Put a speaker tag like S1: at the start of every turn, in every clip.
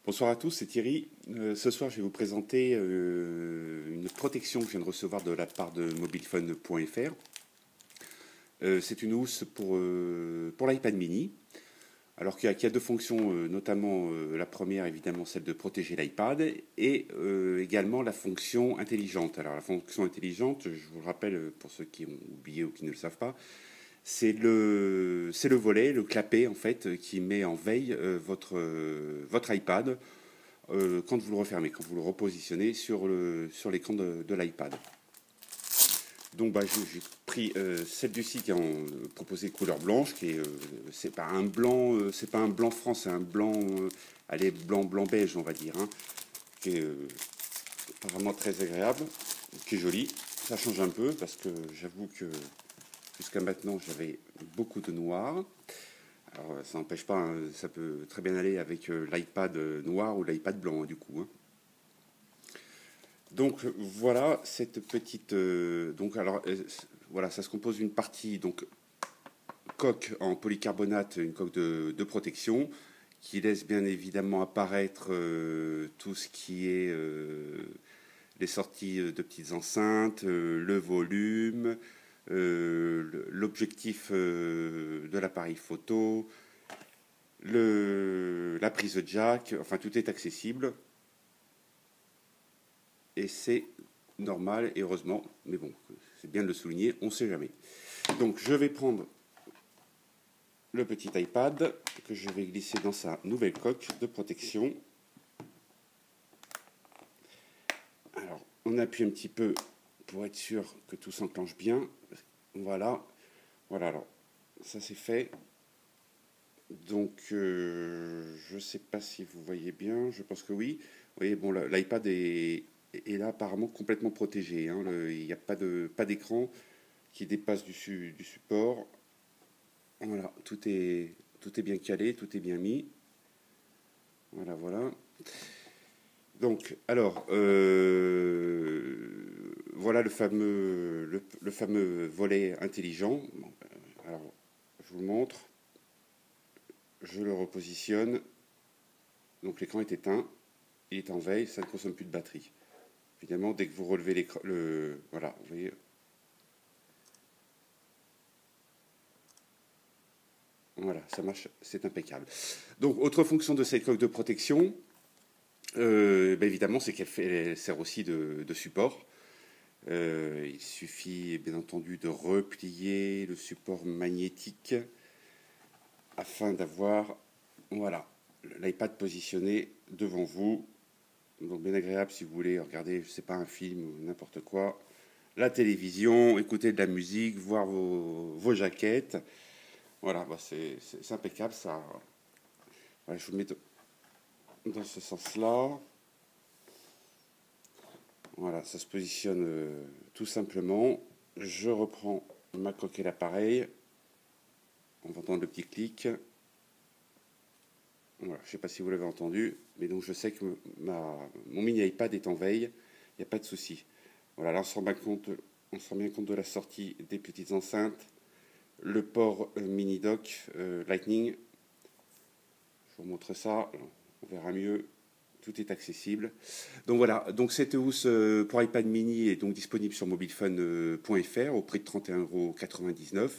S1: Bonsoir à tous, c'est Thierry. Ce soir, je vais vous présenter une protection que je viens de recevoir de la part de mobilephone.fr. C'est une housse pour l'iPad mini. Alors qu'il y a deux fonctions, notamment la première, évidemment, celle de protéger l'iPad, et également la fonction intelligente. Alors la fonction intelligente, je vous le rappelle pour ceux qui ont oublié ou qui ne le savent pas, c'est le volet, le clapet en fait, qui met en veille votre iPad quand vous le refermez, quand vous le repositionnez sur l'écran de l'iPad. Donc j'ai pris celle du site qui est proposée couleur blanche, qui est c'est pas un blanc France, c'est un blanc allez, blanc beige on va dire, hein, qui est pas vraiment très agréable, qui est joli. Ça change un peu parce que j'avoue que jusqu'à maintenant j'avais beaucoup de noir. Alors ça n'empêche pas, hein, ça peut très bien aller avec l'iPad noir ou l'iPad blanc, hein, du coup. Hein. Donc voilà cette petite. Voilà, ça se compose d'une partie donc coque en polycarbonate, une coque de protection qui laisse bien évidemment apparaître tout ce qui est les sorties de petites enceintes, le volume, l'objectif de l'appareil photo, la prise de jack, enfin tout est accessible. Et c'est normal et heureusement, mais bon, c'est bien de le souligner, on ne sait jamais. Donc je vais prendre le petit iPad que je vais glisser dans sa nouvelle coque de protection. Alors on appuie un petit peu pour être sûr que tout s'enclenche bien. Voilà, alors ça c'est fait. Donc je ne sais pas si vous voyez bien, je pense que oui. Vous voyez, bon, l'iPad est là apparemment complètement protégé. Hein. Il n'y a pas d'écran qui dépasse du support. Voilà, tout est bien calé, tout est bien mis. Voilà. Donc, alors, voilà le fameux volet intelligent. Bon, alors, je vous le montre. Je le repositionne. Donc, l'écran est éteint. Il est en veille, ça ne consomme plus de batterie. Évidemment, dès que vous relevez voilà, vous voyez. Voilà, ça marche, c'est impeccable. Donc, autre fonction de cette coque de protection, évidemment, c'est qu'elle sert aussi de support. Il suffit, bien entendu, de replier le support magnétique afin d'avoir, voilà, l'iPad positionné devant vous. Donc, bien agréable si vous voulez regarder, je sais pas, un film ou n'importe quoi. La télévision, écouter de la musique, voir vos jaquettes. Voilà, c'est impeccable. Ça. Voilà, je vous le mets dans ce sens-là. Voilà, ça se positionne tout simplement. Je reprends ma coque et l'appareil. On va entendre le petit clic. Voilà, je ne sais pas si vous l'avez entendu, mais donc je sais que mon mini iPad est en veille. Il n'y a pas de souci. Voilà, là on se rend bien compte de la sortie des petites enceintes. Le port mini dock Lightning. Je vous montre ça, on verra mieux. Tout est accessible. Donc voilà, donc cette housse pour iPad mini est donc disponible sur mobilephone.fr au prix de 31,99 €.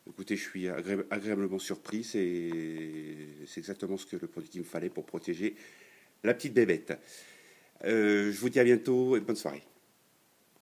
S1: Écoutez, je suis agréablement surpris. C'est exactement ce que le produit me fallait pour protéger la petite bébête. Je vous dis à bientôt et bonne soirée.